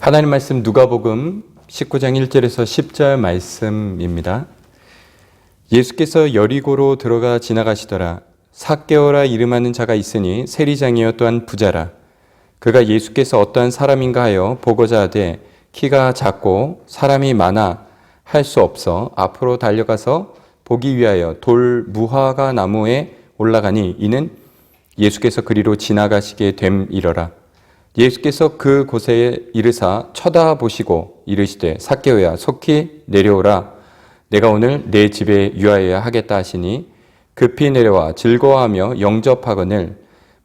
하나님 말씀 누가복음 19장 1절에서 10절 말씀입니다. 예수께서 여리고로 들어가 지나가시더라. 삭개오라 이름하는 자가 있으니 세리장이요 또한 부자라. 그가 예수께서 어떠한 사람인가 하여 보고자 하되 키가 작고 사람이 많아 할 수 없어 앞으로 달려가서 보기 위하여 돌 무화과 나무에 올라가니 이는 예수께서 그리로 지나가시게 됨이러라. 예수께서 그 곳에 이르사 쳐다보시고 이르시되 삭개오야 속히 내려오라. 내가 오늘 내 집에 유하여야 하겠다 하시니 급히 내려와 즐거워하며 영접하거늘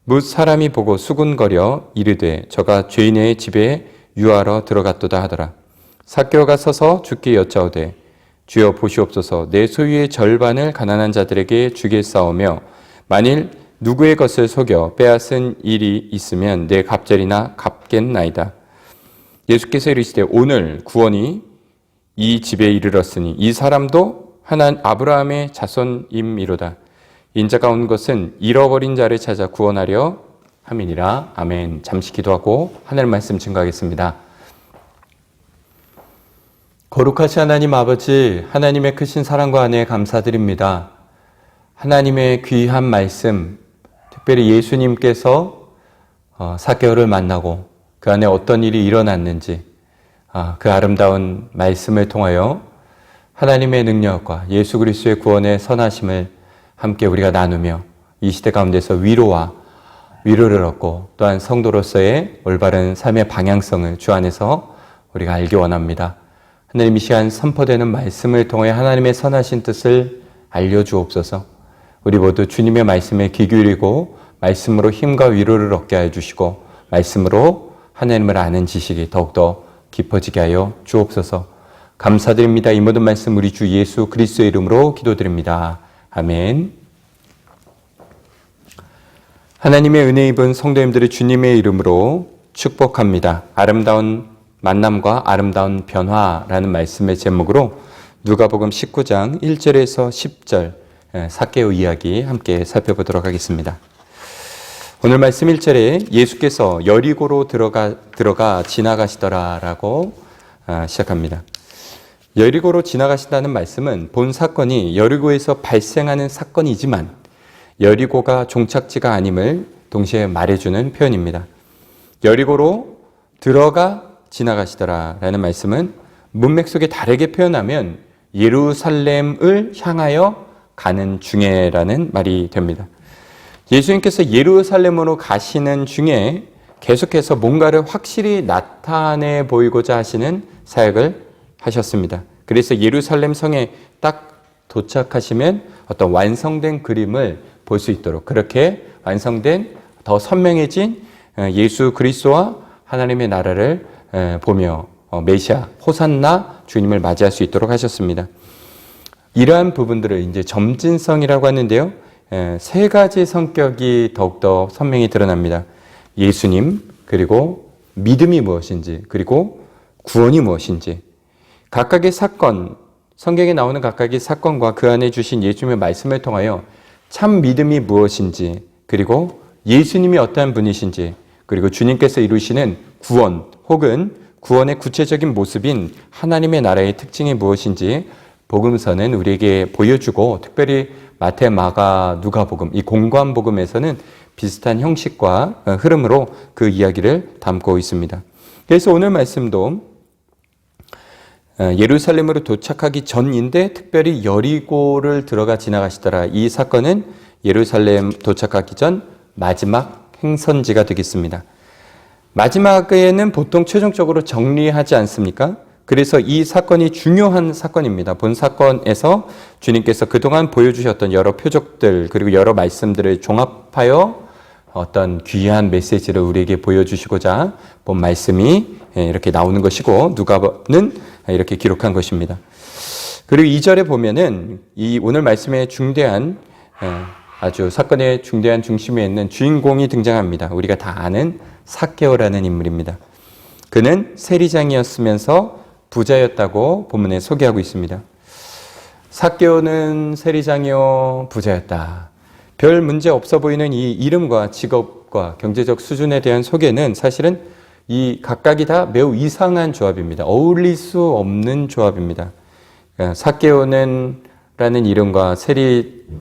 뭇 사람이 보고 수군거려 이르되 저가 죄인의 집에 유하러 들어갔도다 하더라. 삭개오가 서서 주께 여짜오되 주여 보시옵소서 내 소유의 절반을 가난한 자들에게 주겠사오며 만일 누구의 것을 속여 빼앗은 일이 있으면 내 갑절이나 갚겠나이다. 예수께서 이르시되 오늘 구원이 이 집에 이르렀으니 이 사람도 아브라함의 자손임이로다. 인자가 온 것은 잃어버린 자를 찾아 구원하려 함이니라. 아멘. 잠시 기도하고 하나님 말씀 증거하겠습니다. 거룩하신 하나님 아버지, 하나님의 크신 사랑과 은혜에 감사드립니다. 하나님의 귀한 말씀, 특별히 예수님께서 삭개오를 만나고 그 안에 어떤 일이 일어났는지 그 아름다운 말씀을 통하여 하나님의 능력과 예수 그리스도의 구원의 선하심을 함께 우리가 나누며 이 시대 가운데서 위로를 얻고 또한 성도로서의 올바른 삶의 방향성을 주 안에서 우리가 알기 원합니다. 하나님 이 시간 선포되는 말씀을 통해 하나님의 선하신 뜻을 알려주옵소서. 우리 모두 주님의 말씀에 귀 기울이고 말씀으로 힘과 위로를 얻게 하여 주시고 말씀으로 하나님을 아는 지식이 더욱더 깊어지게 하여 주옵소서. 감사드립니다. 이 모든 말씀 우리 주 예수 그리스도의 이름으로 기도드립니다. 아멘. 하나님의 은혜 입은 성도님들의 주님의 이름으로 축복합니다. 아름다운 만남과 아름다운 변화라는 말씀의 제목으로 누가복음 19장 1절에서 10절 삭개오 이야기 함께 살펴보도록 하겠습니다. 오늘 말씀 1절에 예수께서 여리고로 들어가 지나가시더라라고 시작합니다. 여리고로 지나가신다는 말씀은 본 사건이 여리고에서 발생하는 사건이지만 여리고가 종착지가 아님을 동시에 말해주는 표현입니다. 여리고로 들어가 지나가시더라라는 말씀은 문맥 속에 다르게 표현하면 예루살렘을 향하여 가는 중에라는 말이 됩니다. 예수님께서 예루살렘으로 가시는 중에 계속해서 뭔가를 확실히 나타내 보이고자 하시는 사역을 하셨습니다. 그래서 예루살렘 성에 딱 도착하시면 어떤 완성된 그림을 볼 수 있도록 그렇게 완성된 더 선명해진 예수 그리스도와 하나님의 나라를 보며 메시아 호산나 주님을 맞이할 수 있도록 하셨습니다. 이러한 부분들을 이제 점진성이라고 하는데요. 세 가지 성격이 더욱더 선명히 드러납니다. 예수님, 그리고 믿음이 무엇인지, 그리고 구원이 무엇인지. 각각의 사건, 성경에 나오는 각각의 사건과 그 안에 주신 예수님의 말씀을 통하여 참 믿음이 무엇인지, 그리고 예수님이 어떠한 분이신지, 그리고 주님께서 이루시는 구원 혹은 구원의 구체적인 모습인 하나님의 나라의 특징이 무엇인지 복음서는 우리에게 보여주고 특별히 마태, 마가, 누가복음, 이 공관복음에서는 비슷한 형식과 흐름으로 그 이야기를 담고 있습니다. 그래서 오늘 말씀도 예루살렘으로 도착하기 전인데 특별히 여리고를 들어가 지나가시더라. 이 사건은 예루살렘 도착하기 전 마지막 행선지가 되겠습니다. 마지막에는 보통 최종적으로 정리하지 않습니까? 그래서 이 사건이 중요한 사건입니다. 본 사건에서 주님께서 그동안 보여주셨던 여러 표적들 그리고 여러 말씀들을 종합하여 어떤 귀한 메시지를 우리에게 보여주시고자 본 말씀이 이렇게 나오는 것이고 누가는 이렇게 기록한 것입니다. 그리고 2절에 보면은 이 오늘 말씀의 중대한 아주 사건의 중대한 중심에 있는 주인공이 등장합니다. 우리가 다 아는 삭개오라는 인물입니다. 그는 세리장이었으면서 부자였다고 본문에 소개하고 있습니다. 삭개오는 세리장이요 부자였다. 별 문제 없어 보이는 이 이름과 직업과 경제적 수준에 대한 소개는 사실은 이 각각이 다 매우 이상한 조합입니다. 어울릴 수 없는 조합입니다. 삭개오는 라는 이름과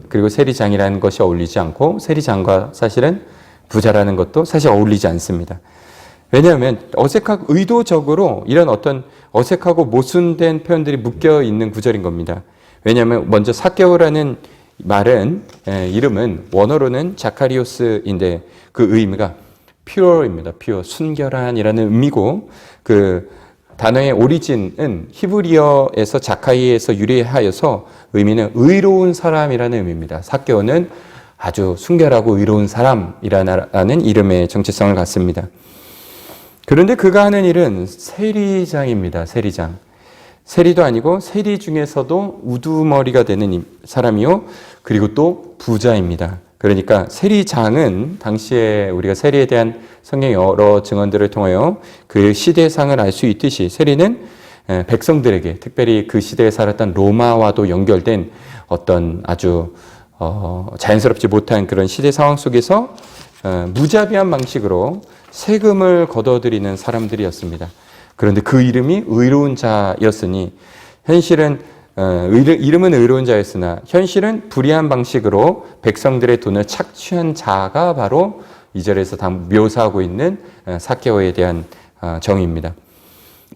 그리고 세리장이라는 것이 어울리지 않고 세리장과 사실은 부자라는 것도 사실 어울리지 않습니다. 왜냐하면 의도적으로 이런 어떤 어색하고 모순된 표현들이 묶여 있는 구절인 겁니다. 왜냐하면 먼저 삭개오라는 이름은 원어로는 자카리오스인데 그 의미가 pure입니다. pure, 순결한이라는 의미고 그 단어의 오리진은 히브리어에서 자카이에서 유래하여서 의미는 의로운 사람이라는 의미입니다. 삭개오는 아주 순결하고 의로운 사람이라는 이름의 정체성을 갖습니다. 그런데 그가 하는 일은 세리장입니다. 세리장. 세리도 아니고 세리 중에서도 우두머리가 되는 사람이요. 그리고 또 부자입니다. 그러니까 세리장은 당시에 우리가 세리에 대한 성경의 여러 증언들을 통하여 그 시대상을 알 수 있듯이 세리는 백성들에게 특별히 그 시대에 살았던 로마와도 연결된 어떤 아주 자연스럽지 못한 그런 시대 상황 속에서 무자비한 방식으로 세금을 걷어들이는 사람들이었습니다. 그런데 그 이름이 의로운 자였으니 현실은 이름은 의로운 자였으나 현실은 불의한 방식으로 백성들의 돈을 착취한 자가 바로 2절에서 다 묘사하고 있는 삭개오에 대한 정의입니다.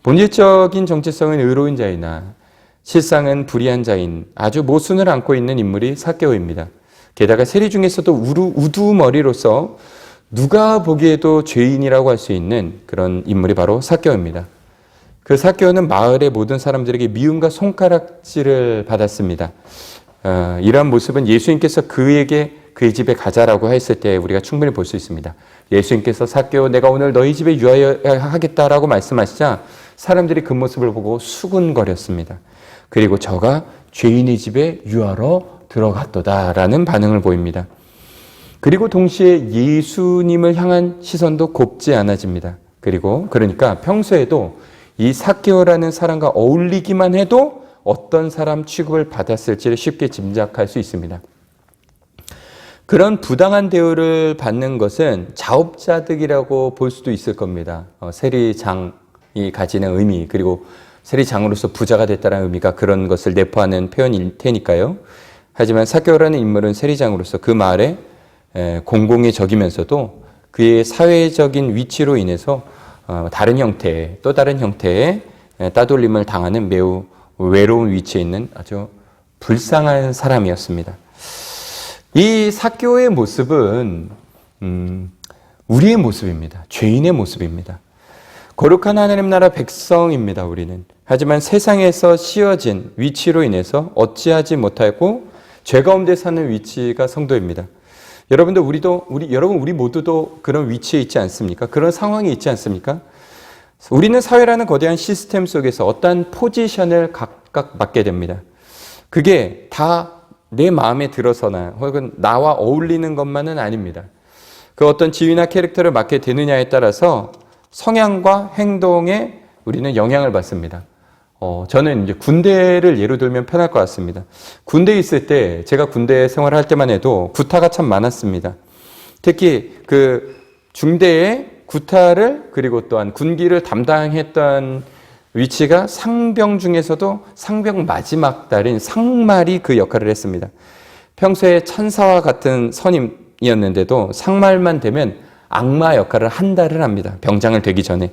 본질적인 정체성은 의로운 자이나 실상은 불의한 자인 아주 모순을 안고 있는 인물이 삭개오입니다. 게다가 세리 중에서도 우두머리로서 누가 보기에도 죄인이라고 할 수 있는 그런 인물이 바로 삭개오입니다. 그 삭개오는 마을의 모든 사람들에게 미움과 손가락질을 받았습니다. 이러한 모습은 예수님께서 그의 집에 가자라고 했을 때 우리가 충분히 볼 수 있습니다. 예수님께서 삭개오 내가 오늘 너희 집에 유하여하겠다라고 말씀하시자 사람들이 그 모습을 보고 수군거렸습니다. 그리고 저가 죄인의 집에 유하러 들어갔도다라는 반응을 보입니다. 그리고 동시에 예수님을 향한 시선도 곱지 않아집니다. 그러니까 평소에도 이 삭개오라는 사람과 어울리기만 해도 어떤 사람 취급을 받았을지를 쉽게 짐작할 수 있습니다. 그런 부당한 대우를 받는 것은 자업자득이라고 볼 수도 있을 겁니다. 세리장이 가지는 의미 그리고 세리장으로서 부자가 됐다는 의미가 그런 것을 내포하는 표현일 테니까요. 하지만 삭개오라는 인물은 세리장으로서 그 마을의 공공의 적이면서도 그의 사회적인 위치로 인해서 또 다른 형태의 따돌림을 당하는 매우 외로운 위치에 있는 아주 불쌍한 사람이었습니다. 이 삭개오의 모습은 우리의 모습입니다. 죄인의 모습입니다. 거룩한 하나님 나라 백성입니다. 우리는. 하지만 세상에서 씌어진 위치로 인해서 어찌하지 못하고 죄 가운데 사는 위치가 성도입니다. 여러분들 우리 모두도 그런 위치에 있지 않습니까? 그런 상황에 있지 않습니까? 우리는 사회라는 거대한 시스템 속에서 어떠한 포지션을 각각 맡게 됩니다. 그게 다 내 마음에 들어서나 혹은 나와 어울리는 것만은 아닙니다. 그 어떤 지위나 캐릭터를 맡게 되느냐에 따라서 성향과 행동에 우리는 영향을 받습니다. 저는 이제 군대를 예로 들면 편할 것 같습니다. 군대에 있을 때 제가 군대 생활할 때만 해도 구타가 참 많았습니다. 특히 그 중대의 구타를 그리고 또한 군기를 담당했던 위치가 상병 중에서도 상병 마지막 달인 상말이 그 역할을 했습니다. 평소에 천사와 같은 선임이었는데도 상말만 되면 악마 역할을 한 달을 합니다. 병장을 되기 전에.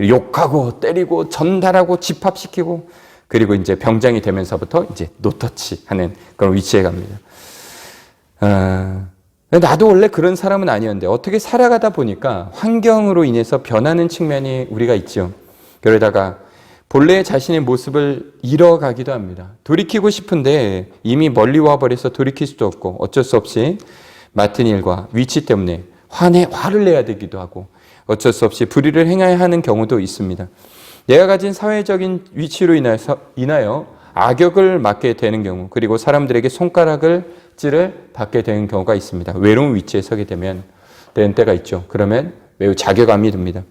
욕하고 때리고 전달하고 집합시키고 그리고 이제 병장이 되면서부터 이제 노터치 하는 그런 위치에 갑니다. 나도 원래 그런 사람은 아니었는데 어떻게 살아가다 보니까 환경으로 인해서 변하는 측면이 우리가 있죠. 그러다가 본래 자신의 모습을 잃어가기도 합니다. 돌이키고 싶은데 이미 멀리 와버려서 돌이킬 수도 없고 어쩔 수 없이 맡은 일과 위치 때문에 화를 내야 되기도 하고 어쩔 수 없이 불의를 행해야 하는 경우도 있습니다. 내가 가진 사회적인 위치로 인하여 악역을 맡게 되는 경우 그리고 사람들에게 손가락을 손가락질을 받게 되는 경우가 있습니다. 외로운 위치에 서게 되는 때가 있죠. 그러면 매우 자괴감이 듭니다.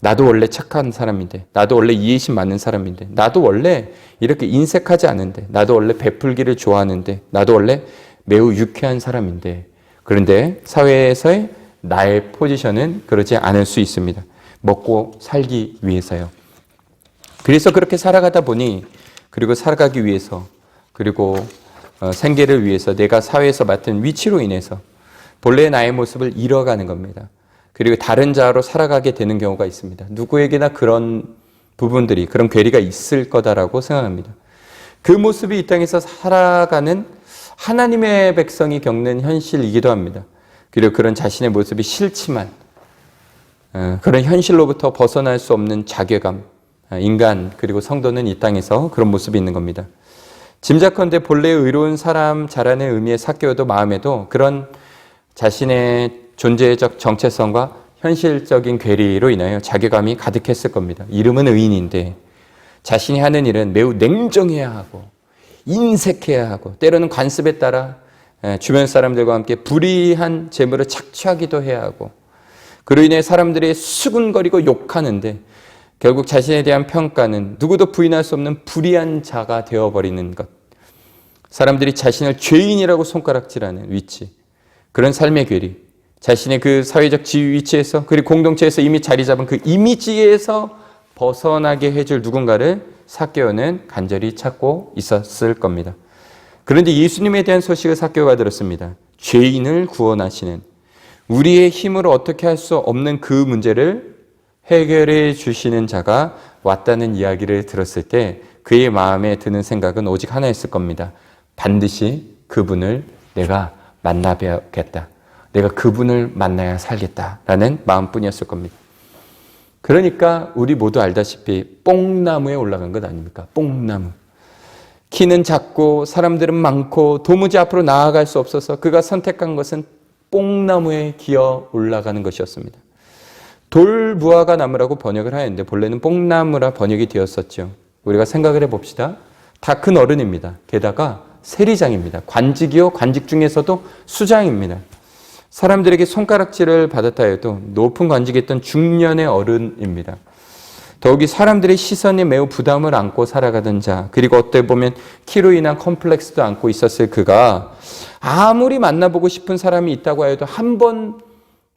나도 원래 착한 사람인데, 나도 원래 이해심 많은 사람인데, 나도 원래 이렇게 인색하지 않은데, 나도 원래 베풀기를 좋아하는데, 나도 원래 매우 유쾌한 사람인데, 그런데 사회에서의 나의 포지션은 그러지 않을 수 있습니다. 먹고 살기 위해서요. 그래서 그렇게 살아가다 보니, 그리고 살아가기 위해서, 그리고 생계를 위해서 내가 사회에서 맡은 위치로 인해서 본래의 나의 모습을 잃어가는 겁니다. 그리고 다른 자로 살아가게 되는 경우가 있습니다. 누구에게나 그런 부분들이, 그런 괴리가 있을 거다라고 생각합니다. 그 모습이 이 땅에서 살아가는 하나님의 백성이 겪는 현실이기도 합니다. 그리고 그런 자신의 모습이 싫지만 그런 현실로부터 벗어날 수 없는 자괴감, 인간 그리고 성도는 이 땅에서 그런 모습이 있는 겁니다. 짐작컨대 본래의 의로운 사람 자라는 의미의 삭개오도 마음에도 그런 자신의 존재적 정체성과 현실적인 괴리로 인하여 자괴감이 가득했을 겁니다. 이름은 의인인데 자신이 하는 일은 매우 냉정해야 하고 인색해야 하고 때로는 관습에 따라 주변 사람들과 함께 불의한 재물을 착취하기도 해야 하고 그로 인해 사람들이 수군거리고 욕하는데 결국 자신에 대한 평가는 누구도 부인할 수 없는 불의한 자가 되어버리는 것. 사람들이 자신을 죄인이라고 손가락질하는 위치. 그런 삶의 괴리. 자신의 그 사회적 지위 위치에서 그리고 공동체에서 이미 자리 잡은 그 이미지에서 벗어나게 해줄 누군가를 삭개오는 간절히 찾고 있었을 겁니다. 그런데 예수님에 대한 소식을 삭개오가 들었습니다. 죄인을 구원하시는 우리의 힘으로 어떻게 할 수 없는 그 문제를 해결해 주시는 자가 왔다는 이야기를 들었을 때 그의 마음에 드는 생각은 오직 하나였을 겁니다. 반드시 그분을 내가 만나봐야겠다. 내가 그분을 만나야 살겠다라는 마음뿐이었을 겁니다. 그러니까 우리 모두 알다시피 뽕나무에 올라간 것 아닙니까? 뽕나무. 키는 작고 사람들은 많고 도무지 앞으로 나아갈 수 없어서 그가 선택한 것은 뽕나무에 기어 올라가는 것이었습니다. 돌무화과 나무라고 번역을 하였는데 본래는 뽕나무라 번역이 되었었죠. 우리가 생각을 해봅시다. 다 큰 어른입니다. 게다가 세리장입니다. 관직이요. 관직 중에서도 수장입니다. 사람들에게 손가락질을 받았다 해도 높은 관직에 있던 중년의 어른입니다. 더욱이 사람들의 시선에 매우 부담을 안고 살아가던 자, 그리고 어떻게 보면 키로 인한 컴플렉스도 안고 있었을 그가 아무리 만나보고 싶은 사람이 있다고 해도 한 번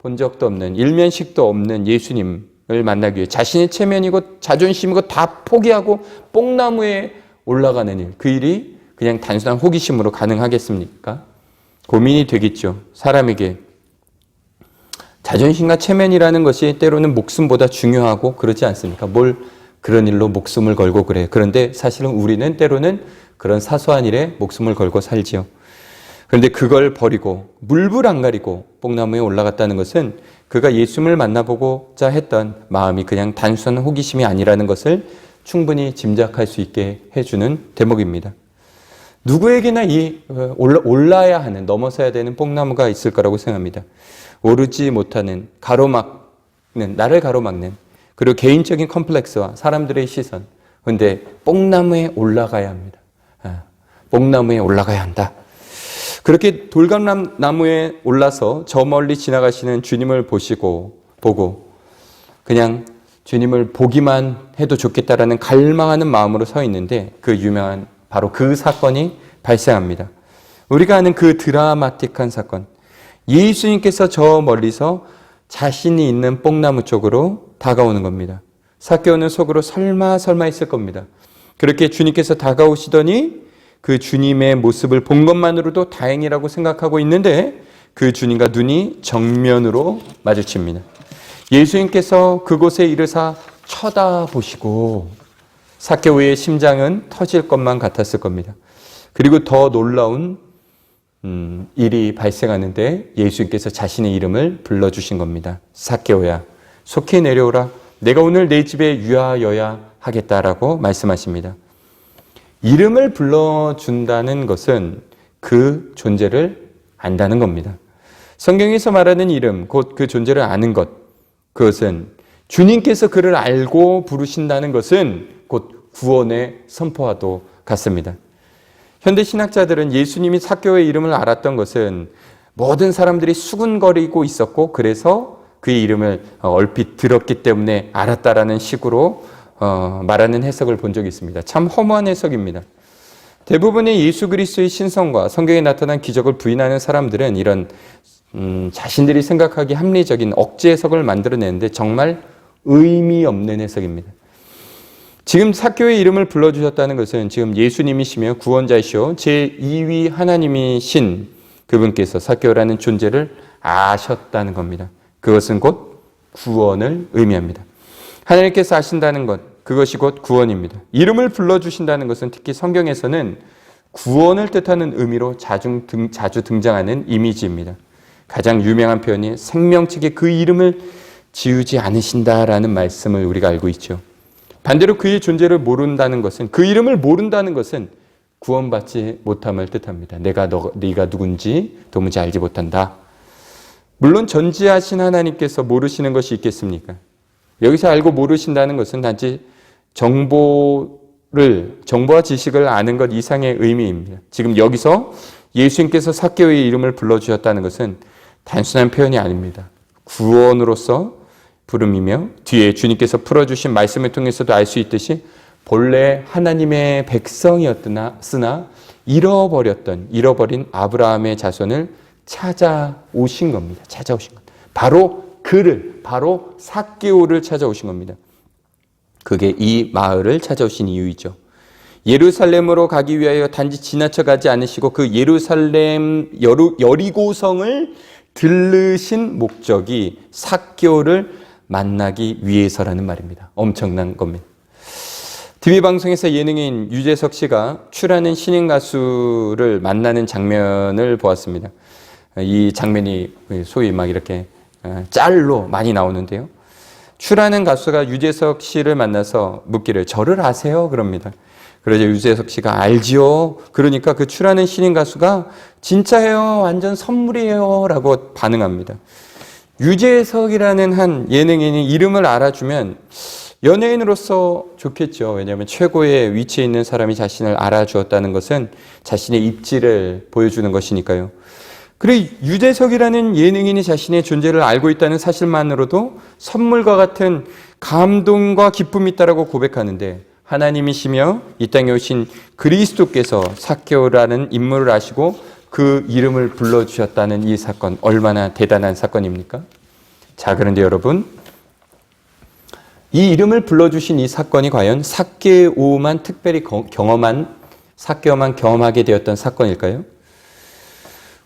본 적도 없는, 일면식도 없는 예수님을 만나기 위해 자신의 체면이고 자존심이고 다 포기하고 뽕나무에 올라가는 일, 그 일이 그냥 단순한 호기심으로 가능하겠습니까? 고민이 되겠죠. 사람에게 자존심과 체면이라는 것이 때로는 목숨보다 중요하고 그러지 않습니까? 뭘 그런 일로 목숨을 걸고 그래. 그런데 사실은 우리는 때로는 그런 사소한 일에 목숨을 걸고 살지요. 그런데 그걸 버리고 물불 안 가리고 뽕나무에 올라갔다는 것은 그가 예수님을 만나보고자 했던 마음이 그냥 단순한 호기심이 아니라는 것을 충분히 짐작할 수 있게 해주는 대목입니다. 누구에게나 올라야 하는, 넘어서야 되는 뽕나무가 있을 거라고 생각합니다. 오르지 못하는, 가로막는, 나를 가로막는, 그리고 개인적인 컴플렉스와 사람들의 시선. 그런데 뽕나무에 올라가야 합니다. 뽕나무에 올라가야 한다. 그렇게 돌감나무에 올라서 저 멀리 지나가시는 주님을 보고 그냥 주님을 보기만 해도 좋겠다라는 갈망하는 마음으로 서 있는데 그 유명한 바로 그 사건이 발생합니다. 우리가 아는 그 드라마틱한 사건. 예수님께서 저 멀리서 자신이 있는 뽕나무 쪽으로 다가오는 겁니다. 삭개오는 속으로 설마 했을 겁니다. 그렇게 주님께서 다가오시더니 그 주님의 모습을 본 것만으로도 다행이라고 생각하고 있는데 그 주님과 눈이 정면으로 마주칩니다. 예수님께서 그곳에 이르사 쳐다보시고 삭개오의 심장은 터질 것만 같았을 겁니다. 그리고 더 놀라운 일이 발생하는데 예수님께서 자신의 이름을 불러주신 겁니다. 삭개오야, 속히 내려오라. 내가 오늘 내 집에 유하여야 하겠다라고 말씀하십니다. 이름을 불러준다는 것은 그 존재를 안다는 겁니다. 성경에서 말하는 이름, 곧 그 존재를 아는 것, 그것은 주님께서 그를 알고 부르신다는 것은 곧 구원의 선포와도 같습니다. 현대 신학자들은 예수님이 삭개오의 이름을 알았던 것은 모든 사람들이 수군거리고 있었고 그래서 그의 이름을 얼핏 들었기 때문에 알았다라는 식으로 말하는 해석을 본 적이 있습니다. 참 허무한 해석입니다. 대부분의 예수 그리스도의 신성과 성경에 나타난 기적을 부인하는 사람들은 이런 자신들이 생각하기 합리적인 억지 해석을 만들어내는데 정말 의미 없는 해석입니다. 지금 삭개오의 이름을 불러주셨다는 것은 지금 예수님이시며 구원자이시오 제2위 하나님이신 그분께서 삭개오라는 존재를 아셨다는 겁니다. 그것은 곧 구원을 의미합니다. 하나님께서 아신다는 것, 그것이 곧 구원입니다. 이름을 불러주신다는 것은 특히 성경에서는 구원을 뜻하는 의미로 자주 등장하는 이미지입니다. 가장 유명한 표현이 생명책에 그 이름을 지우지 않으신다라는 말씀을 우리가 알고 있죠. 반대로 그의 존재를 모른다는 것은, 그 이름을 모른다는 것은 구원받지 못함을 뜻합니다. 네가 누군지 도무지 알지 못한다. 물론 전지하신 하나님께서 모르시는 것이 있겠습니까? 여기서 알고 모르신다는 것은 단지 정보와 지식을 아는 것 이상의 의미입니다. 지금 여기서 예수님께서 삭개오의 이름을 불러주셨다는 것은 단순한 표현이 아닙니다. 구원으로서 부름이며 뒤에 주님께서 풀어주신 말씀을 통해서도 알 수 있듯이 본래 하나님의 백성이었으나 잃어버린 아브라함의 자손을 찾아오신 겁니다. 찾아오신 것. 바로 삭개오를 찾아오신 겁니다. 그게 이 마을을 찾아오신 이유이죠. 예루살렘으로 가기 위하여 단지 지나쳐 가지 않으시고 그 예루살렘 여리고성을 들르신 목적이 삭개오를 만나기 위해서라는 말입니다. 엄청난 겁니다. TV방송에서 예능인 유재석 씨가 출하는 신인 가수를 만나는 장면을 보았습니다. 이 장면이 소위 막 이렇게 짤로 많이 나오는데요. 출하는 가수가 유재석 씨를 만나서 묻기를 저를 아세요? 그럽니다. 그러자 유재석 씨가 알지요. 그러니까 그 출하는 신인 가수가 진짜예요. 완전 선물이에요. 라고 반응합니다. 유재석이라는 한 예능인이 이름을 알아주면 연예인으로서 좋겠죠. 왜냐하면 최고의 위치에 있는 사람이 자신을 알아주었다는 것은 자신의 입지를 보여주는 것이니까요. 그리고 유재석이라는 예능인이 자신의 존재를 알고 있다는 사실만으로도 선물과 같은 감동과 기쁨이 있다라고 고백하는데 하나님이시며 이 땅에 오신 그리스도께서 삭개오라는 인물을 아시고 그 이름을 불러주셨다는 이 사건 얼마나 대단한 사건입니까? 자, 그런데 여러분 이 이름을 불러주신 이 사건이 과연 삭개오만 특별히 삭개오만 경험하게 되었던 사건일까요?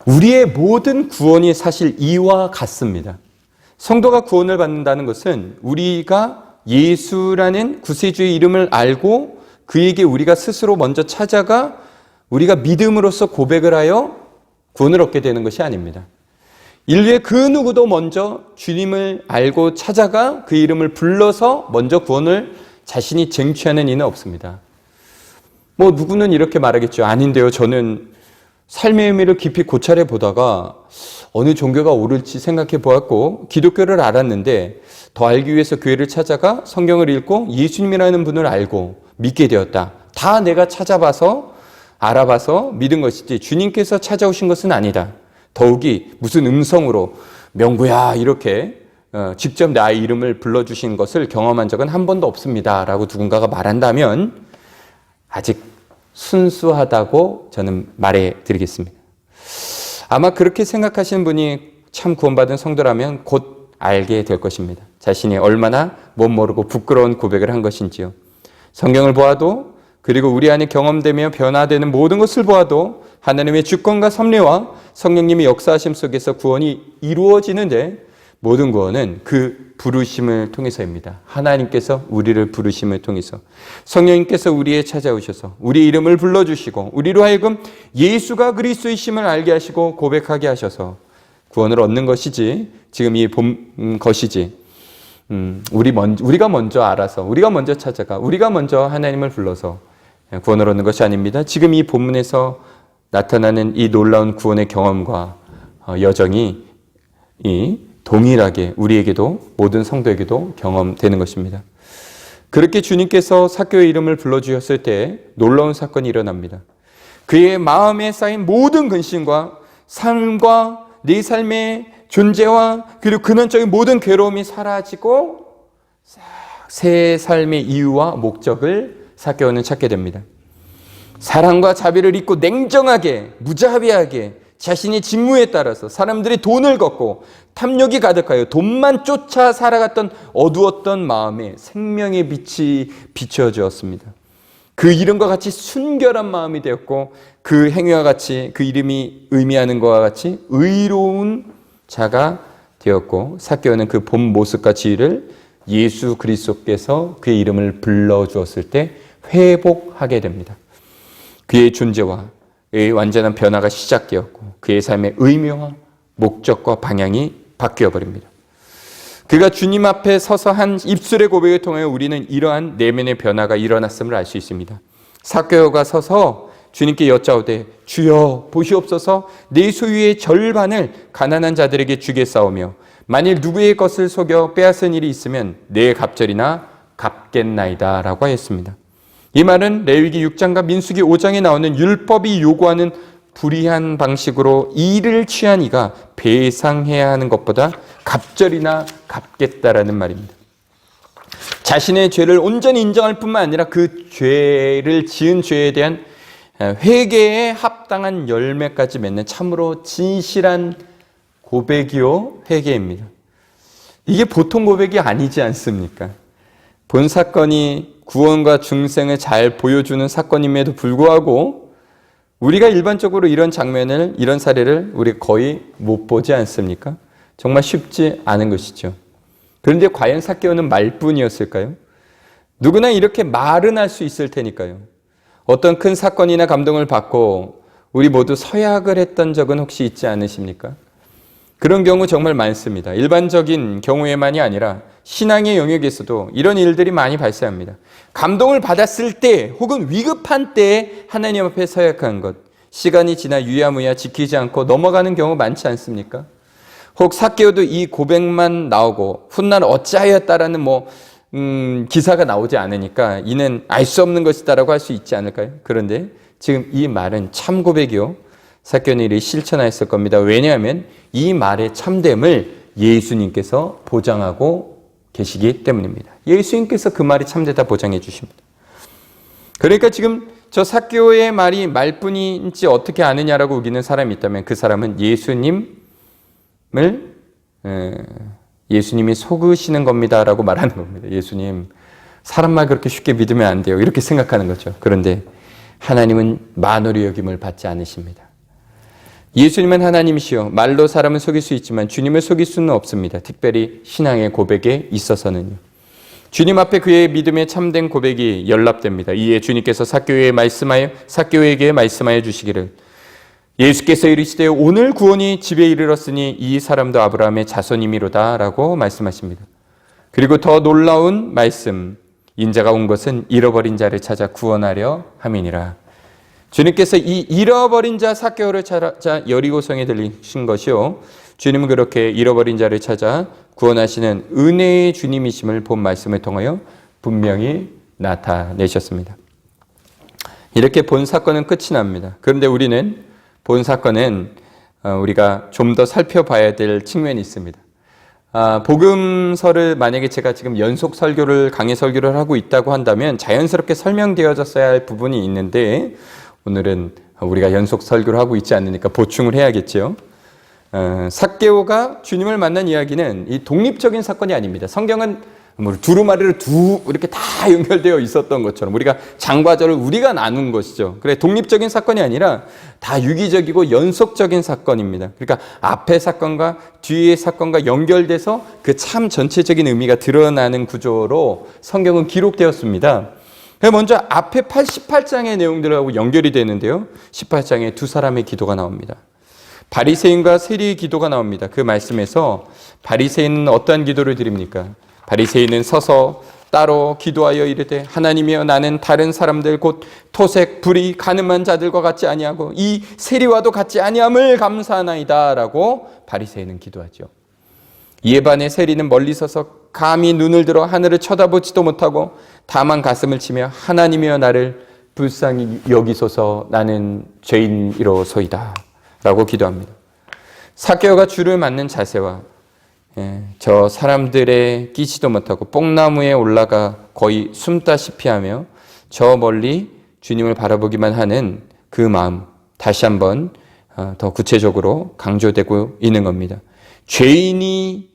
우리의 모든 구원이 사실 이와 같습니다. 성도가 구원을 받는다는 것은 우리가 예수라는 구세주의 이름을 알고 그에게 우리가 스스로 먼저 찾아가 우리가 믿음으로써 고백을 하여 구원을 얻게 되는 것이 아닙니다. 인류의 그 누구도 먼저 주님을 알고 찾아가 그 이름을 불러서 먼저 구원을 자신이 쟁취하는 이는 없습니다. 누구는 이렇게 말하겠죠. 아닌데요. 저는 삶의 의미를 깊이 고찰해 보다가 어느 종교가 옳을지 생각해 보았고 기독교를 알았는데 더 알기 위해서 교회를 찾아가 성경을 읽고 예수님이라는 분을 알고 믿게 되었다. 다 내가 찾아봐서 알아봐서 믿은 것이지 주님께서 찾아오신 것은 아니다. 더욱이 무슨 음성으로 명구야 이렇게 직접 나의 이름을 불러주신 것을 경험한 적은 한 번도 없습니다. 라고 누군가가 말한다면 아직 순수하다고 저는 말해 드리겠습니다. 아마 그렇게 생각하시는 분이 참 구원받은 성도라면 곧 알게 될 것입니다. 자신이 얼마나 못 모르고 부끄러운 고백을 한 것인지요. 성경을 보아도 그리고 우리 안에 경험되며 변화되는 모든 것을 보아도 하나님의 주권과 섭리와 성령님의 역사하심 속에서 구원이 이루어지는데 모든 구원은 그 부르심을 통해서입니다. 하나님께서 우리를 부르심을 통해서 성령님께서 우리에 찾아오셔서 우리의 이름을 불러주시고 우리로 하여금 예수가 그리스도이심을 알게 하시고 고백하게 하셔서 구원을 얻는 것이지 지금 이 것이지 우리가 먼저 알아서 우리가 먼저 찾아가 우리가 먼저 하나님을 불러서 구원을 얻는 것이 아닙니다. 지금 이 본문에서 나타나는 이 놀라운 구원의 경험과 여정이 동일하게 우리에게도 모든 성도에게도 경험되는 것입니다. 그렇게 주님께서 삭개오의 이름을 불러주셨을 때 놀라운 사건이 일어납니다. 그의 마음에 쌓인 모든 근심과 삶과 내 삶의 존재와 그리고 근원적인 모든 괴로움이 사라지고 새 삶의 이유와 목적을 삭개오는 찾게 됩니다. 사랑과 자비를 잊고 냉정하게 무자비하게 자신의 직무에 따라서 사람들이 돈을 걷고 탐욕이 가득하여 돈만 쫓아 살아갔던 어두웠던 마음에 생명의 빛이 비춰주었습니다. 그 이름과 같이 순결한 마음이 되었고 그 행위와 같이 그 이름이 의미하는 것과 같이 의로운 자가 되었고 삭개오는 그 본 모습과 지위를 예수 그리스도께서 그의 이름을 불러주었을 때 회복하게 됩니다. 그의 존재와 그의 완전한 변화가 시작되었고 그의 삶의 의미와 목적과 방향이 바뀌어 버립니다. 그가 주님 앞에 서서 한 입술의 고백을 통하여 우리는 이러한 내면의 변화가 일어났음을 알 수 있습니다. 삭개오가 서서 주님께 여짜오되 주여 보시옵소서 내 소유의 절반을 가난한 자들에게 주겠사오며 만일 누구의 것을 속여 빼앗은 일이 있으면 내 갑절이나 갚겠나이다 라고 하였습니다. 이 말은 레위기 6장과 민수기 5장에 나오는 율법이 요구하는 불의한 방식으로 일을 취한 이가 배상해야 하는 것보다 갑절이나 갚겠다라는 말입니다. 자신의 죄를 온전히 인정할 뿐만 아니라 그 죄를 지은 죄에 대한 회개에 합당한 열매까지 맺는 참으로 진실한 고백이요 회개입니다. 이게 보통 고백이 아니지 않습니까? 본 사건이 구원과 중생을 잘 보여주는 사건임에도 불구하고 우리가 일반적으로 이런 장면을, 이런 사례를 우리 거의 못 보지 않습니까? 정말 쉽지 않은 것이죠. 그런데 과연 삭개오는 말뿐이었을까요? 누구나 이렇게 말은 할 수 있을 테니까요. 어떤 큰 사건이나 감동을 받고 우리 모두 서약을 했던 적은 혹시 있지 않으십니까? 그런 경우 정말 많습니다. 일반적인 경우에만이 아니라 신앙의 영역에서도 이런 일들이 많이 발생합니다. 감동을 받았을 때 혹은 위급한 때에 하나님 앞에 서약한 것, 시간이 지나 유야무야 지키지 않고 넘어가는 경우 많지 않습니까? 혹 삭개오도 이 고백만 나오고 훗날 어찌하였다라는 기사가 나오지 않으니까 이는 알 수 없는 것이다라고 할 수 있지 않을까요? 그런데 지금 이 말은 참 고백이요 삭개오는 이를 실천하였을 겁니다. 왜냐하면 이 말의 참됨을 예수님께서 보장하고 계시기 때문입니다. 예수님께서 그 말이 참되다 보장해 주십니다. 그러니까 지금 저 삭개오의 말이 말뿐인지 어떻게 아느냐라고 우기는 사람이 있다면 그 사람은 예수님이 속으시는 겁니다라고 말하는 겁니다. 예수님, 사람 말 그렇게 쉽게 믿으면 안 돼요. 이렇게 생각하는 거죠. 그런데 하나님은 만홀의 여김을 받지 않으십니다. 예수님은 하나님이시여 말로 사람을 속일 수 있지만 주님을 속일 수는 없습니다. 특별히 신앙의 고백에 있어서는요. 주님 앞에 그의 믿음의 참된 고백이 연락됩니다. 이에 주님께서 삭개오에게 말씀하여 주시기를 예수께서 이르시되 오늘 구원이 집에 이르렀으니 이 사람도 아브라함의 자손이미로다 라고 말씀하십니다. 그리고 더 놀라운 말씀, 인자가 온 것은 잃어버린 자를 찾아 구원하려 함이니라. 주님께서 이 잃어버린 자 삭개오를 찾아 여리고성에 들리신 것이요 주님은 그렇게 잃어버린 자를 찾아 구원하시는 은혜의 주님이심을 본 말씀을 통하여 분명히 나타내셨습니다. 이렇게 본 사건은 끝이 납니다. 그런데 우리는 본 사건은 우리가 좀 더 살펴봐야 될 측면이 있습니다. 복음서를 만약에 제가 지금 연속 설교를 강의 설교를 하고 있다고 한다면 자연스럽게 설명되어졌어야 할 부분이 있는데 오늘은 우리가 연속 설교를 하고 있지 않으니까 보충을 해야겠죠. 삭개오가 주님을 만난 이야기는 이 독립적인 사건이 아닙니다. 성경은 두루마리를 이렇게 다 연결되어 있었던 것처럼 우리가 장과절을 우리가 나눈 것이죠. 그래 독립적인 사건이 아니라 다 유기적이고 연속적인 사건입니다. 그러니까 앞의 사건과 뒤의 사건과 연결돼서 그 참 전체적인 의미가 드러나는 구조로 성경은 기록되었습니다. 먼저 앞에 18장의 내용들하고 연결이 되는데요. 18장에 두 사람의 기도가 나옵니다. 바리새인과 세리의 기도가 나옵니다. 그 말씀에서 바리새인은 어떠한 기도를 드립니까? 바리새인은 서서 따로 기도하여 이르되 하나님이여 나는 다른 사람들 곧 토색, 불의, 가늠한 자들과 같지 아니하고 이 세리와도 같지 아니함을 감사하나이다 라고 바리새인은 기도하죠. 이에 반해 세리는 멀리 서서 감히 눈을 들어 하늘을 쳐다보지도 못하고 다만 가슴을 치며 하나님이여 나를 불쌍히 여기소서 나는 죄인이로소이다 라고 기도합니다. 삭개오가 주를 맞는 자세와 저 사람들의 끼지도 못하고 뽕나무에 올라가 거의 숨다시피 하며 저 멀리 주님을 바라보기만 하는 그 마음, 다시 한번 더 구체적으로 강조되고 있는 겁니다. 죄인에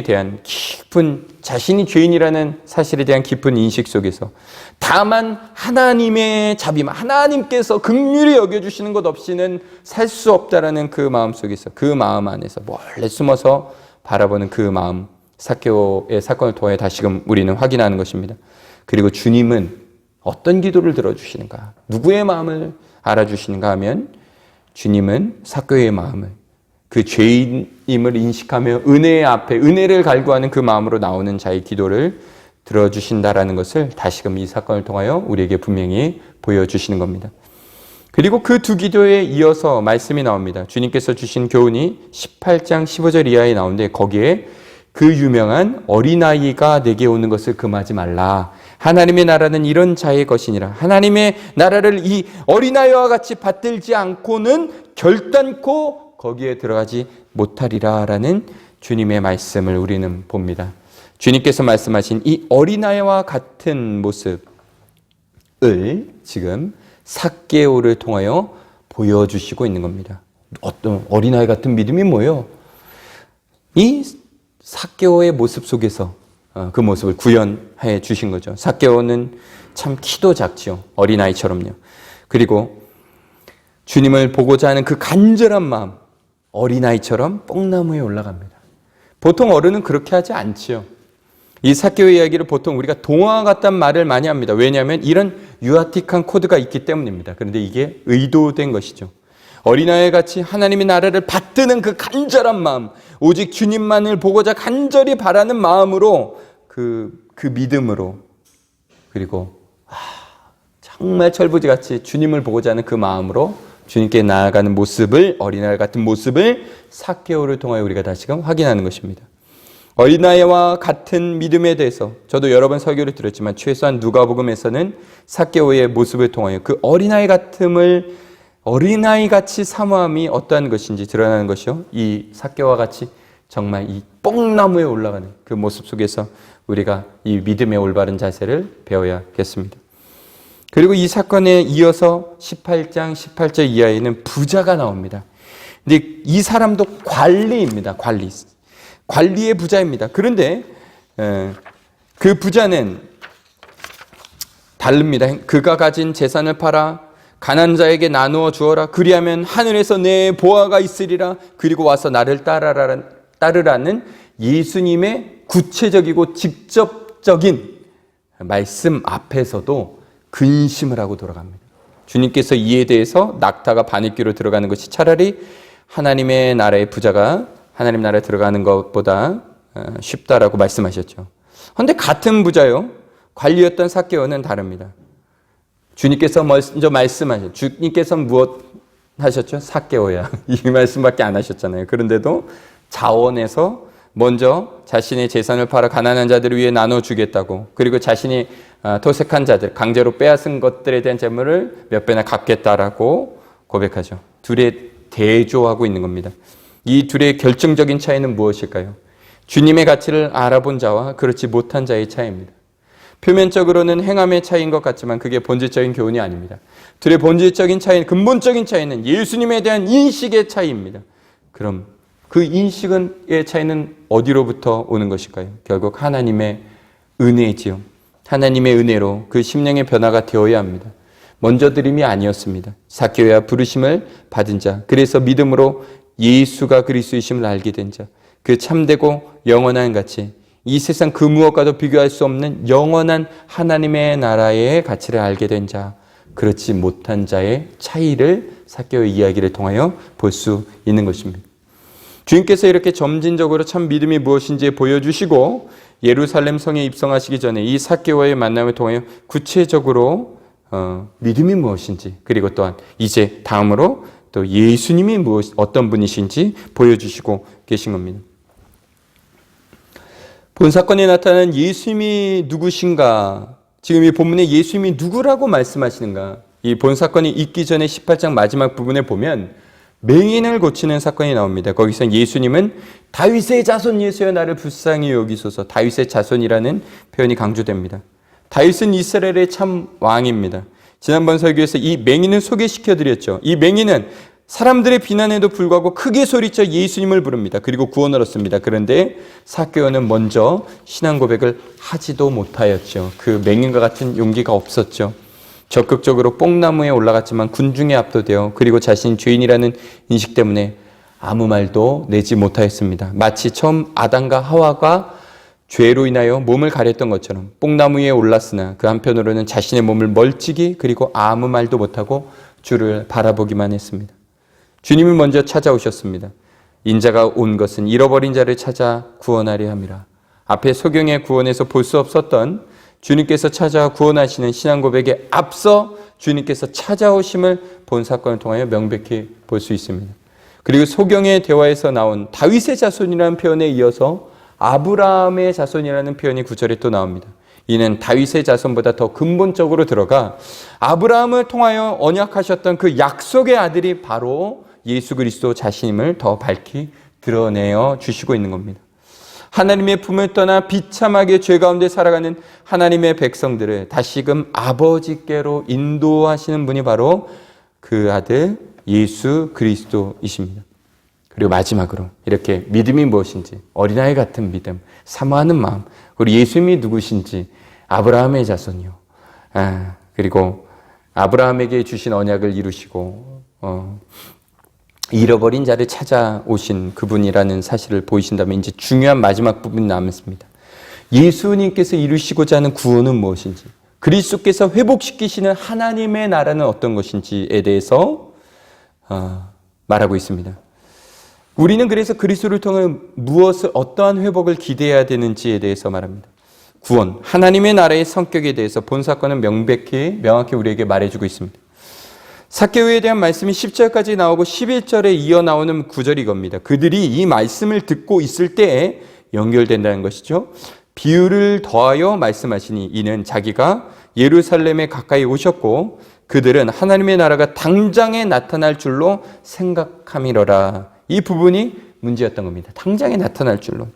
대한 깊은, 자신이 죄인이라는 사실에 대한 깊은 인식 속에서 다만 하나님의 자비, 하나님께서 긍휼히 여겨주시는 것 없이는 살 수 없다라는 그 마음 속에서, 그 마음 안에서 몰래 숨어서 바라보는 그 마음, 삭개오의 사건을 통해 다시금 우리는 확인하는 것입니다. 그리고 주님은 어떤 기도를 들어주시는가, 누구의 마음을 알아주시는가 하면 주님은 삭개오의 마음을, 그 죄인임을 인식하며 은혜의 앞에 은혜를 갈구하는 그 마음으로 나오는 자의 기도를 들어주신다라는 것을 다시금 이 사건을 통하여 우리에게 분명히 보여주시는 겁니다. 그리고 그 두 기도에 이어서 말씀이 나옵니다. 주님께서 주신 교훈이 18장 15절 이하에 나오는데 거기에 그 유명한 어린아이가 내게 오는 것을 금하지 말라. 하나님의 나라는 이런 자의 것이니라. 하나님의 나라를 이 어린아이와 같이 받들지 않고는 결단코 거기에 들어가지 못하리라 라는 주님의 말씀을 우리는 봅니다. 주님께서 말씀하신 이 어린아이와 같은 모습을 지금 삭개오를 통하여 보여주시고 있는 겁니다. 어떤 어린아이 같은 믿음이 뭐예요? 이 삭개오의 모습 속에서 그 모습을 구현해 주신 거죠. 삭개오는 참 키도 작지요. 어린아이처럼요. 그리고 주님을 보고자 하는 그 간절한 마음, 어린아이처럼 뽕나무에 올라갑니다. 보통 어른은 그렇게 하지 않지요. 이 삭개오의 이야기를 보통 우리가 동화 같다는 말을 많이 합니다. 왜냐하면 이런 유아틱한 코드가 있기 때문입니다. 그런데 이게 의도된 것이죠. 어린아이 같이 하나님의 나라를 받드는 그 간절한 마음, 오직 주님만을 보고자 간절히 바라는 마음으로 그 믿음으로, 그리고 정말 철부지같이 주님을 보고자 하는 그 마음으로 주님께 나아가는 모습을, 어린아이 같은 모습을 삭개오를 통하여 우리가 다시금 확인하는 것입니다. 어린아이와 같은 믿음에 대해서 저도 여러 번 설교를 드렸지만 최소한 누가복음에서는 삭개오의 모습을 통하여 그 어린아이 같음을, 어린아이같이 사모함이 어떠한 것인지 드러나는 것이요, 이 삭개오와 같이 정말 이 뽕나무에 올라가는 그 모습 속에서 우리가 이 믿음의 올바른 자세를 배워야겠습니다. 그리고 이 사건에 이어서 18장 18절 이하에는 부자가 나옵니다. 근데 이 사람도 관리입니다. 관리의 부자입니다. 그런데 그 부자는 다릅니다. 그가 가진 재산을 팔아 가난한 자에게 나누어 주어라. 그리하면 하늘에서 내 보화가 있으리라. 그리고 와서 나를 따르라는 예수님의 구체적이고 직접적인 말씀 앞에서도 근심을 하고 돌아갑니다. 주님께서 이에 대해서 낙타가 바늘귀로 들어가는 것이 차라리 하나님의 나라의 부자가 하나님 나라에 들어가는 것보다 쉽다라고 말씀하셨죠. 그런데 같은 부자요, 관리였던 삭개오는 다릅니다. 주님께서 먼저 말씀하셨죠. 주님께서 무엇 하셨죠? 삭개오야. 이 말씀밖에 안 하셨잖아요. 그런데도 자원에서 먼저 자신의 재산을 팔아 가난한 자들을 위해 나눠주겠다고, 그리고 자신이 토색한 자들, 강제로 빼앗은 것들에 대한 재물을 몇 배나 갚겠다라고 고백하죠. 둘이 대조하고 있는 겁니다. 이 둘의 결정적인 차이는 무엇일까요? 주님의 가치를 알아본 자와 그렇지 못한 자의 차이입니다. 표면적으로는 행함의 차이인 것 같지만 그게 본질적인 교훈이 아닙니다. 둘의 본질적인 차이, 근본적인 차이는 예수님에 대한 인식의 차이입니다. 그럼 그 인식의 차이는 어디로부터 오는 것일까요? 결국 하나님의 은혜지요. 하나님의 은혜로 그 심령의 변화가 되어야 합니다. 먼저 드림이 아니었습니다. 삭개오야 부르심을 받은 자, 그래서 믿음으로 예수가 그리스도이심을 알게 된 자, 그 참되고 영원한 가치, 이 세상 그 무엇과도 비교할 수 없는 영원한 하나님의 나라의 가치를 알게 된 자, 그렇지 못한 자의 차이를 삭개오의 이야기를 통하여 볼 수 있는 것입니다. 주님께서 이렇게 점진적으로 참 믿음이 무엇인지 보여주시고 예루살렘 성에 입성하시기 전에 이 삭개오와의 만남을 통하여 구체적으로 믿음이 무엇인지, 그리고 또한 이제 다음으로 또 예수님이 어떤 분이신지 보여주시고 계신 겁니다. 본 사건에 나타난 예수님이 누구신가, 지금 이 본문에 예수님이 누구라고 말씀하시는가? 이 본 사건이 있기 전에 18장 마지막 부분에 보면 맹인을 고치는 사건이 나옵니다. 거기서 예수님은 다윗의 자손 예수여 나를 불쌍히 여기소서. 다윗의 자손이라는 표현이 강조됩니다. 다윗은 이스라엘의 참 왕입니다. 지난번 설교에서 이 맹인을 소개시켜드렸죠. 이 맹인은 사람들의 비난에도 불구하고 크게 소리쳐 예수님을 부릅니다. 그리고 구원을 얻습니다. 그런데 삭개오는 먼저 신앙 고백을 하지도 못하였죠. 그 맹인과 같은 용기가 없었죠. 적극적으로 뽕나무에 올라갔지만 군중에 압도되어 그리고 자신이 죄인이라는 인식 때문에 아무 말도 내지 못하였습니다. 마치 처음 아담과 하와가 죄로 인하여 몸을 가렸던 것처럼 뽕나무 위에 올랐으나 그 한편으로는 자신의 몸을 멀찍이 그리고 아무 말도 못하고 주를 바라보기만 했습니다. 주님이 먼저 찾아오셨습니다. 인자가 온 것은 잃어버린 자를 찾아 구원하려 함이라. 앞에 소경의 구원에서 볼 수 없었던 주님께서 찾아와 구원하시는 신앙 고백에 앞서 주님께서 찾아오심을 본 사건을 통하여 명백히 볼 수 있습니다. 그리고 소경의 대화에서 나온 다윗의 자손이라는 표현에 이어서 아브라함의 자손이라는 표현이 9절에 또 나옵니다. 이는 다윗의 자손보다 더 근본적으로 들어가 아브라함을 통하여 언약하셨던 그 약속의 아들이 바로 예수 그리스도 자신임을 더 밝히 드러내어 주시고 있는 겁니다. 하나님의 품을 떠나 비참하게 죄 가운데 살아가는 하나님의 백성들을 다시금 아버지께로 인도하시는 분이 바로 그 아들 예수 그리스도이십니다. 그리고 마지막으로 이렇게 믿음이 무엇인지 어린아이 같은 믿음, 사모하는 마음, 그리고 예수님이 누구신지 아브라함의 자손이요. 그리고 아브라함에게 주신 언약을 이루시고 잃어버린 자를 찾아오신 그분이라는 사실을 보이신다면 이제 중요한 마지막 부분이 남았습니다. 예수님께서 이루시고자 하는 구원은 무엇인지, 그리스도께서 회복시키시는 하나님의 나라는 어떤 것인지에 대해서 말하고 있습니다. 우리는 그래서 그리스도를 통해 무엇을 어떠한 회복을 기대해야 되는지에 대해서 말합니다. 구원, 하나님의 나라의 성격에 대해서 본 사건은 명확히 우리에게 말해주고 있습니다. 삭개오에 대한 말씀이 10절까지 나오고 11절에 이어 나오는 구절이 이겁니다. 그들이 이 말씀을 듣고 있을 때에 연결된다는 것이죠. 비유를 더하여 말씀하시니 이는 자기가 예루살렘에 가까이 오셨고 그들은 하나님의 나라가 당장에 나타날 줄로 생각함이러라. 이 부분이 문제였던 겁니다. 당장에 나타날 줄로.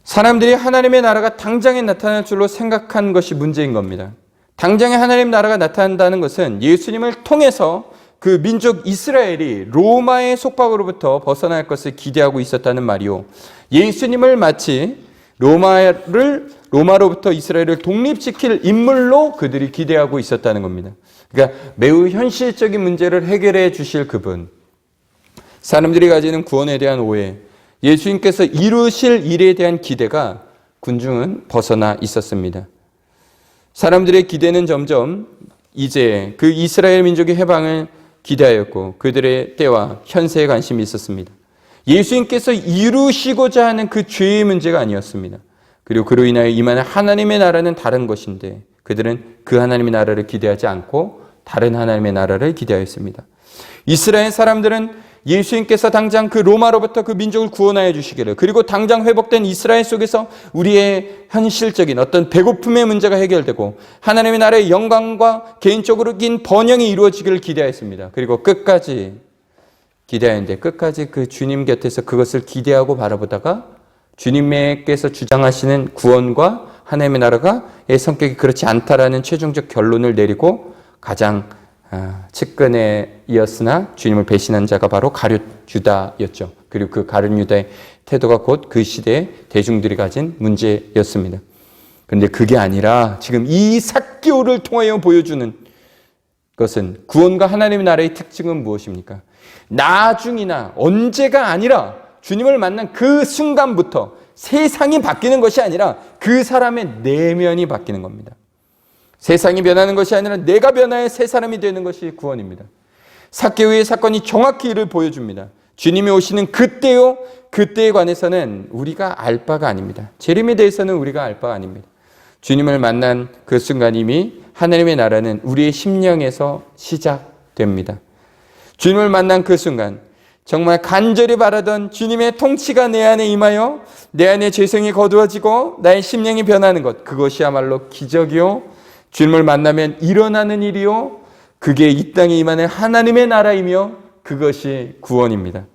사람들이 하나님의 나라가 당장에 나타날 줄로 생각한 것이 문제인 겁니다. 당장에 하나님 나라가 나타난다는 것은 예수님을 통해서 그 민족 이스라엘이 로마의 속박으로부터 벗어날 것을 기대하고 있었다는 말이요. 예수님을 마치 로마로부터 이스라엘을 독립시킬 인물로 그들이 기대하고 있었다는 겁니다. 그러니까 매우 현실적인 문제를 해결해 주실 그분. 사람들이 가지는 구원에 대한 오해, 예수님께서 이루실 일에 대한 기대가 군중은 벗어나 있었습니다. 사람들의 기대는 점점 이제 그 이스라엘 민족의 해방을 기대하였고 그들의 때와 현세에 관심이 있었습니다. 예수님께서 이루시고자 하는 그 죄의 문제가 아니었습니다. 그리고 그로 인하여 임하는 하나님의 나라는 다른 것인데 그들은 그 하나님의 나라를 기대하지 않고 다른 하나님의 나라를 기대하였습니다. 이스라엘 사람들은 예수님께서 당장 그 로마로부터 그 민족을 구원하여 주시기를, 그리고 당장 회복된 이스라엘 속에서 우리의 현실적인 어떤 배고픔의 문제가 해결되고 하나님의 나라의 영광과 개인적으로긴 번영이 이루어지기를 기대하였습니다. 그리고 끝까지 기대하는데 끝까지 그 주님 곁에서 그것을 기대하고 바라보다가 주님께서 주장하시는 구원과 하나님의 나라가의 성격이 그렇지 않다라는 최종적 결론을 내리고 가장 측근에 이었으나 주님을 배신한 자가 바로 가룟 유다였죠. 그리고 그 가룟 유다의 태도가 곧 그 시대의 대중들이 가진 문제였습니다. 그런데 그게 아니라 지금 이 삭개오를 통하여 보여주는 것은 구원과 하나님의 나라의 특징은 무엇입니까? 나중이나 언제가 아니라 주님을 만난 그 순간부터 세상이 바뀌는 것이 아니라 그 사람의 내면이 바뀌는 겁니다. 세상이 변하는 것이 아니라 내가 변하여 새 사람이 되는 것이 구원입니다. 삭개오의 사건이 정확히 이를 보여줍니다. 주님이 오시는 그때요, 그때에 관해서는 우리가 알 바가 아닙니다. 재림에 대해서는 우리가 알 바가 아닙니다. 주님을 만난 그 순간 이미 하나님의 나라는 우리의 심령에서 시작됩니다. 주님을 만난 그 순간 정말 간절히 바라던 주님의 통치가 내 안에 임하여 내 안에 죄성이 거두어지고 나의 심령이 변하는 것, 그것이야말로 기적이요, 주님을 만나면 일어나는 일이요, 그게 이 땅에 임하는 하나님의 나라이며 그것이 구원입니다.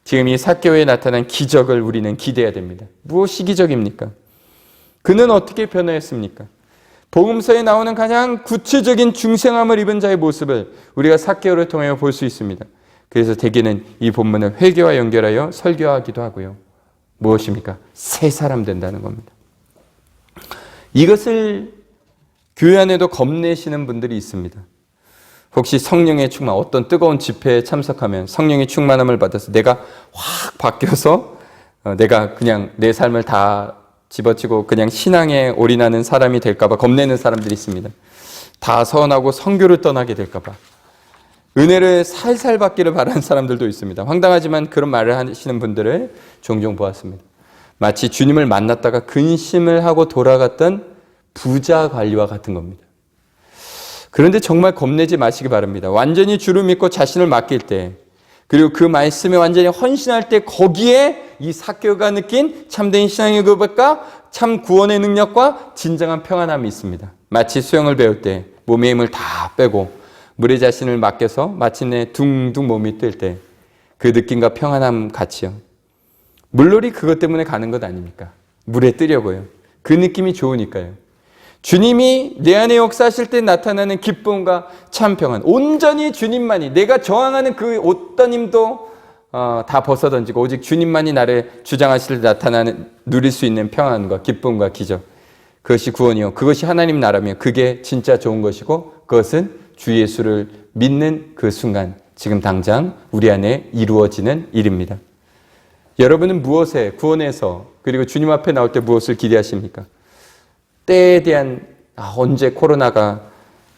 지금 이 삭개오에 나타난 기적을 우리는 기대해야 됩니다. 무엇이 기적입니까? 그는 어떻게 변화했습니까? 복음서에 나오는 가장 구체적인 중생함을 입은 자의 모습을 우리가 삭개오를 통하여 볼 수 있습니다. 그래서 대개는 이 본문을 회개와 연결하여 설교하기도 하고요. 무엇입니까? 새 사람 된다는 겁니다. 이것을 교회 안에도 겁내시는 분들이 있습니다. 혹시 성령의 충만, 어떤 뜨거운 집회에 참석하면 성령의 충만함을 받아서 내가 확 바뀌어서 내가 그냥 내 삶을 다 집어치고 그냥 신앙에 올인하는 사람이 될까 봐 겁내는 사람들이 있습니다. 다 서운하고 선교를 떠나게 될까 봐. 은혜를 살살 받기를 바라는 사람들도 있습니다. 황당하지만 그런 말을 하시는 분들을 종종 보았습니다. 마치 주님을 만났다가 근심을 하고 돌아갔던 부자 관리와 같은 겁니다. 그런데 정말 겁내지 마시기 바랍니다. 완전히 주를 믿고 자신을 맡길 때, 그리고 그 말씀에 완전히 헌신할 때 거기에 이 삭개오가 느낀 참된 신앙의 고백과 참 구원의 능력과 진정한 평안함이 있습니다. 마치 수영을 배울 때 몸의 힘을 다 빼고 물에 자신을 맡겨서 마침내 둥둥 몸이 뜰 때 그 느낌과 평안함 같이요. 물놀이 그것 때문에 가는 것 아닙니까? 물에 뜨려고요. 그 느낌이 좋으니까요. 주님이 내 안에 역사하실 때 나타나는 기쁨과 참 평안, 온전히 주님만이, 내가 저항하는 그 어떤 힘도 다 벗어던지고 오직 주님만이 나를 주장하실 때 나타나는, 누릴 수 있는 평안과 기쁨과 기적, 그것이 구원이요, 그것이 하나님 나라며 그게 진짜 좋은 것이고, 그것은 주 예수를 믿는 그 순간 지금 당장 우리 안에 이루어지는 일입니다. 여러분은 무엇에, 구원에서 그리고 주님 앞에 나올 때 무엇을 기대하십니까? 때에 대한, 언제 코로나가,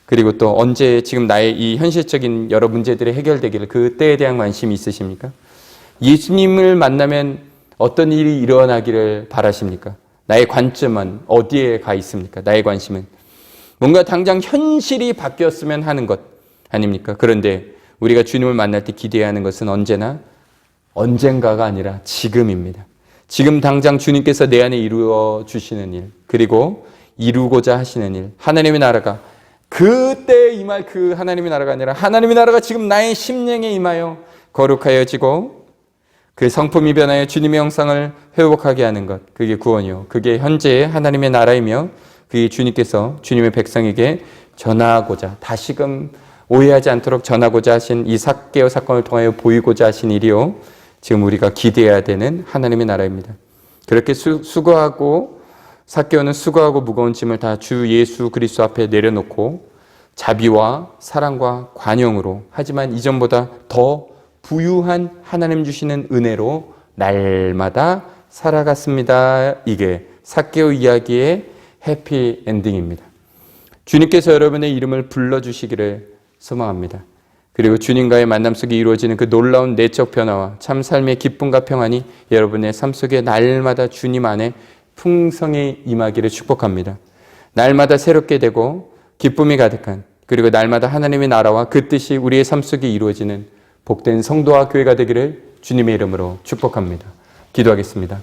그리고 또 언제 지금 나의 이 현실적인 여러 문제들이 해결되기를, 그 때에 대한 관심이 있으십니까? 예수님을 만나면 어떤 일이 일어나기를 바라십니까? 나의 관점은 어디에 가 있습니까? 나의 관심은 뭔가 당장 현실이 바뀌었으면 하는 것 아닙니까? 그런데 우리가 주님을 만날 때 기대해야 하는 것은 언제나 언젠가가 아니라 지금입니다. 지금 당장 주님께서 내 안에 이루어 주시는 일, 그리고 이루고자 하시는 일, 하나님의 나라가 그때 임할 그 하나님의 나라가 아니라 하나님의 나라가 지금 나의 심령에 임하여 거룩하여지고 그 성품이 변하여 주님의 형상을 회복하게 하는 것, 그게 구원이요, 그게 현재의 하나님의 나라이며 그게 주님께서 주님의 백성에게 전하고자, 다시금 오해하지 않도록 전하고자 하신 이 삭개오 사건을 통하여 보이고자 하신 일이요, 지금 우리가 기대해야 되는 하나님의 나라입니다. 그렇게 수고하고, 삭개오는 수고하고 무거운 짐을 다 주 예수 그리스도 앞에 내려놓고 자비와 사랑과 관용으로, 하지만 이전보다 더 부유한 하나님 주시는 은혜로 날마다 살아갔습니다. 이게 삭개오 이야기의 해피 엔딩입니다. 주님께서 여러분의 이름을 불러주시기를 소망합니다. 그리고 주님과의 만남 속에 이루어지는 그 놀라운 내적 변화와 참 삶의 기쁨과 평안이 여러분의 삶 속에 날마다 주님 안에 풍성히 임하기를 축복합니다. 날마다 새롭게 되고 기쁨이 가득한, 그리고 날마다 하나님의 나라와 그 뜻이 우리의 삶 속에 이루어지는 복된 성도와 교회가 되기를 주님의 이름으로 축복합니다. 기도하겠습니다.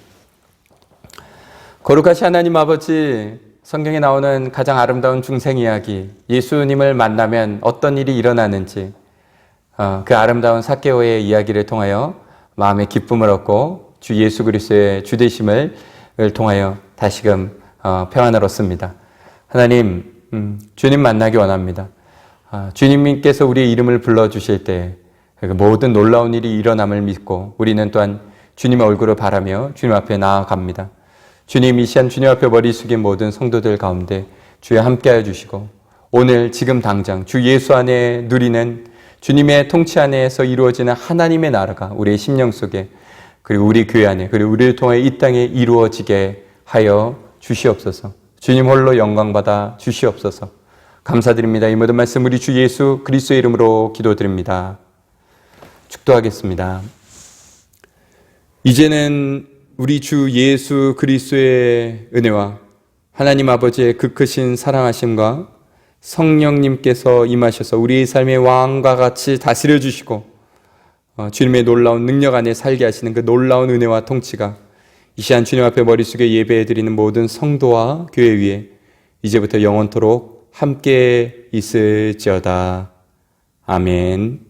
거룩하신 하나님 아버지, 성경에 나오는 가장 아름다운 중생 이야기, 예수님을 만나면 어떤 일이 일어나는지, 그 아름다운 삭개오의 이야기를 통하여 마음의 기쁨을 얻고 주 예수 그리스도의 주되심을 통하여 다시금 평안을 얻습니다. 하나님, 주님 만나기 원합니다. 주님께서 우리의 이름을 불러주실 때 모든 놀라운 일이 일어남을 믿고 우리는 또한 주님의 얼굴을 바라며 주님 앞에 나아갑니다. 주님, 이 시간 주님 앞에 머리 숙인 모든 성도들 가운데 주여 함께하여 주시고, 오늘 지금 당장 주 예수 안에 누리는 주님의 통치 안에서 이루어지는 하나님의 나라가 우리의 심령 속에, 그리고 우리 교회 안에, 그리고 우리를 통해 이 땅에 이루어지게 하여 주시옵소서. 주님 홀로 영광받아 주시옵소서. 감사드립니다. 이 모든 말씀 우리 주 예수 그리스도의 이름으로 기도드립니다. 축도하겠습니다. 이제는 우리 주 예수 그리스도의 은혜와 하나님 아버지의 그 크신 사랑하심과 성령님께서 임하셔서 우리의 삶의 왕과 같이 다스려 주시고 주님의 놀라운 능력 안에 살게 하시는 그 놀라운 은혜와 통치가 이 시간 주님 앞에 머릿속에 예배해드리는 모든 성도와 교회 위에 이제부터 영원토록 함께 있을지어다. 아멘.